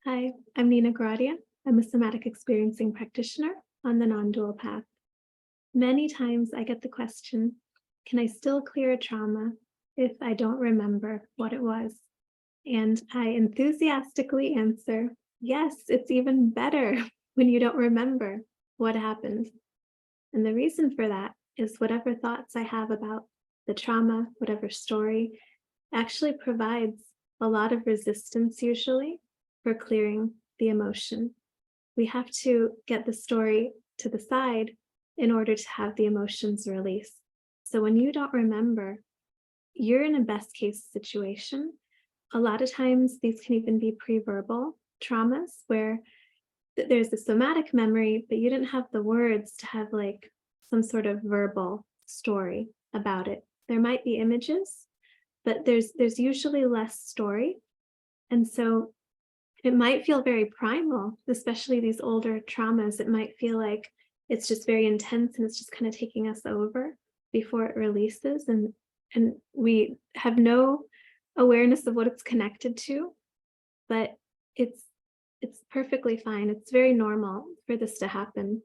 Hi, I'm Nina Goradia. I'm a somatic experiencing practitioner on the non-dual path. Many times I get the question, can I still clear a trauma if I don't remember what it was? And I enthusiastically answer, yes, it's even better when you don't remember what happened. And the reason for that is whatever thoughts I have about the trauma, whatever story, actually provides a lot of resistance usually for clearing the emotion. We have to get the story to the side in order to have the emotions release. So when you don't remember, you're in a best case situation. A lot of times these can even be pre-verbal traumas where there's a somatic memory, but you didn't have the words to have like some sort of verbal story about it. There might be images, but there's usually less story. And so it might feel very primal, especially these older traumas. It might feel like it's just very intense and it's just kind of taking us over before it releases. And we have no awareness of what it's connected to, but it's perfectly fine. It's very normal for this to happen.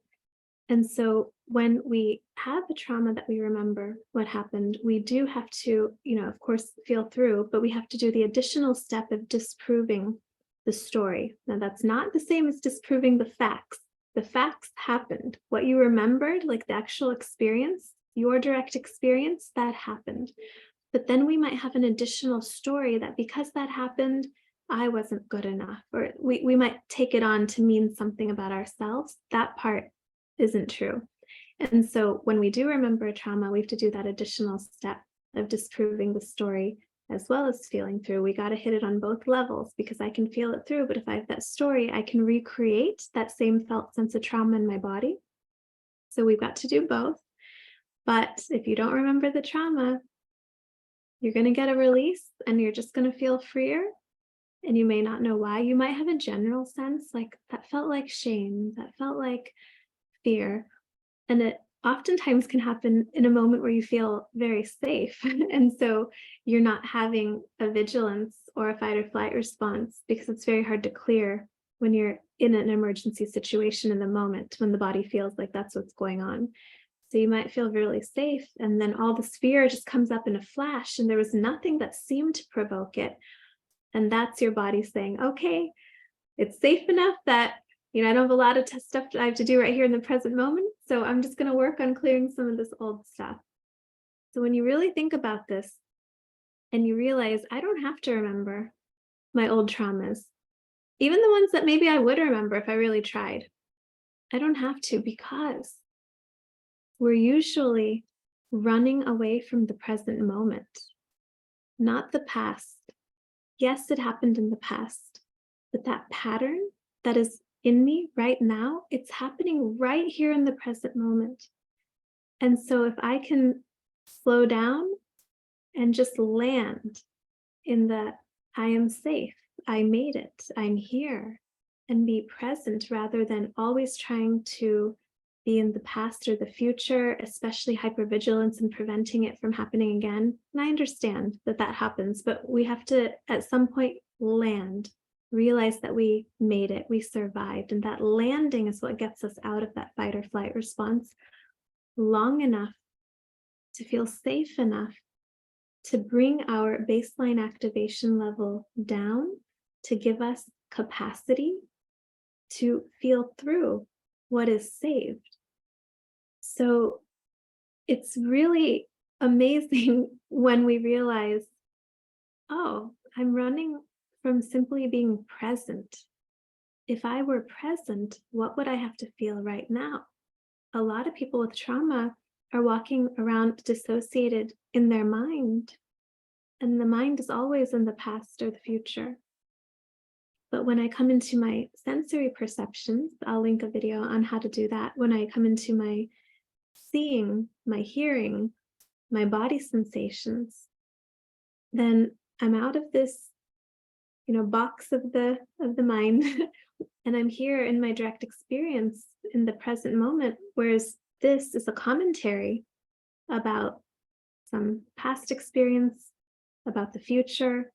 And so when we have a trauma that we remember what happened, we do have to, of course, feel through, but we have to do the additional step of disproving the story. Now, that's not the same as disproving the facts. The facts happened. What you remembered, like the actual experience, your direct experience, that happened. But then we might have an additional story that because that happened, I wasn't good enough, or we might take it on to mean something about ourselves. That part isn't true. And so when we do remember a trauma, we have to do that additional step of disproving the story as well as feeling through. We got to hit it on both levels because I can feel it through, but if I have that story, I can recreate that same felt sense of trauma in my body. So we've got to do both. But if you don't remember the trauma, you're going to get a release and you're just going to feel freer. And you may not know why. You might have a general sense like that felt like shame, that felt like fear. And it oftentimes can happen in a moment where you feel very safe. And so you're not having a vigilance or a fight or flight response because it's very hard to clear when you're in an emergency situation in the moment when the body feels like that's what's going on. So you might feel really safe. And then all this fear just comes up in a flash and there was nothing that seemed to provoke it. And that's your body saying, okay, it's safe enough that, I don't have a lot of stuff that I have to do right here in the present moment. So I'm just going to work on clearing some of this old stuff. So when you really think about this and you realize I don't have to remember my old traumas, even the ones that maybe I would remember if I really tried, I don't have to because we're usually running away from the present moment, not the past. Yes, it happened in the past, but that pattern that is in me right now, it's happening right here in the present moment. And so if I can slow down and just land in the, I am safe, I made it, I'm here, and be present rather than always trying to be in the past or the future, especially hypervigilance and preventing it from happening again. And I understand that that happens, but we have to, at some point, land, realize that we made it, we survived. And that landing is what gets us out of that fight or flight response long enough to feel safe enough to bring our baseline activation level down to give us capacity to feel through what is saved. So it's really amazing when we realize, oh, I'm running from simply being present. If I were present, what would I have to feel right now? A lot of people with trauma are walking around dissociated in their mind, and the mind is always in the past or the future. But when I come into my sensory perceptions, I'll link a video on how to do that. When I come into my seeing, my hearing, my body sensations, then I'm out of this, box of the mind, and I'm here in my direct experience in the present moment. Whereas this is a commentary about some past experience, about the future,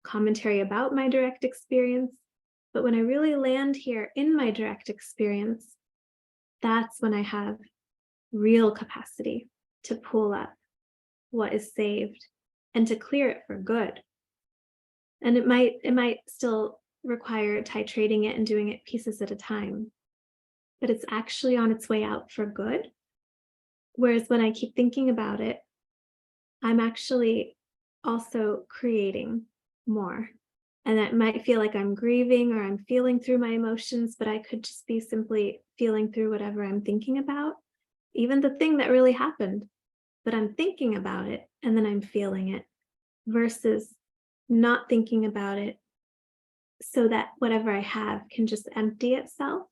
commentary about my direct experience. But when I really land here in my direct experience, that's when I have real capacity to pull up what is saved and to clear it for good. And it might still require titrating it and doing it pieces at a time, but it's actually on its way out for good. Whereas when I keep thinking about it, I'm actually also creating more. And that might feel like I'm grieving or I'm feeling through my emotions, but I could just be simply feeling through whatever I'm thinking about, even the thing that really happened. But I'm thinking about it and then I'm feeling it versus not thinking about it so that whatever I have can just empty itself.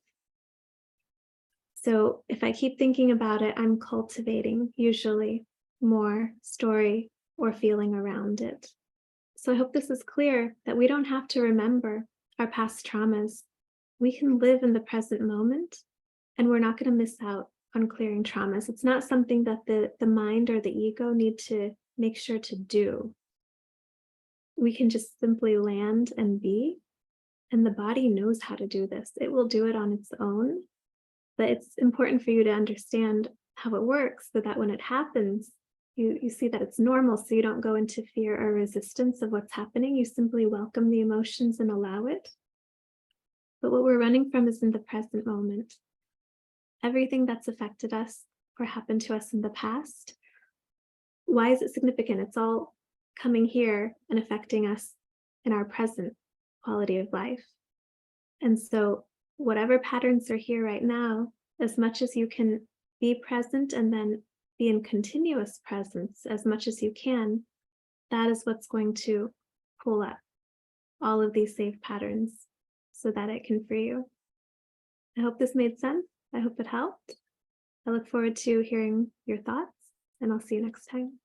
So if I keep thinking about it, I'm cultivating usually more story or feeling around it. So I hope this is clear that we don't have to remember our past traumas. We can live in the present moment and we're not going to miss out on clearing traumas. It's not something that the mind or the ego need to make sure to do. We can just simply land and be, and the body knows how to do this. It will do it on its own, but it's important for you to understand how it works so that when it happens, you see that it's normal, so you don't go into fear or resistance of what's happening. You simply welcome the emotions and allow it. But what we're running from is in the present moment. Everything that's affected us or happened to us in the past, why is it significant? It's all coming here and affecting us in our present quality of life. And so whatever patterns are here right now, as much as you can be present and then be in continuous presence as much as you can, that is what's going to pull up all of these safe patterns so that it can free you. I hope this made sense. I hope it helped. I look forward to hearing your thoughts, and I'll see you next time.